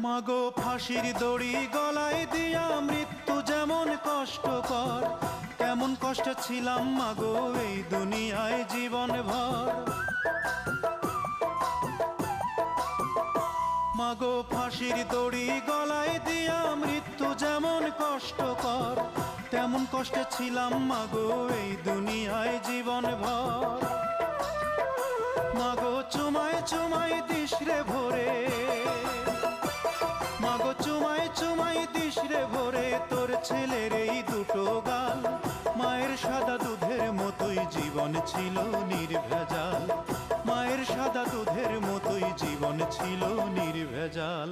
মাগো ফাঁসির দড়ি গলায় দিয়া মৃত্যু যেমন কষ্টকর, কেমন কষ্ট ছিলাম মাগো এই দুনিয়ায় জীবন ভর। মাগো ফাঁসির দড়ি গলায় দিয়া মৃত্যু যেমন কষ্টকর, তেমন কষ্টে ছিলাম মাগো এই দুনিয়ায় জীবন ভর। মাগো চুমায় চুমায় দিস রে ভোরে, মাগো চুমায় চুমায় দিস রে ভোরে তোর ছেলের এই দুটো গাল। মায়ের সাদা দুধের মতোই জীবন ছিল নির্ভেজাল, মায়ের সাদা দুধের মতোই জীবন ছিল নির্ভেজাল।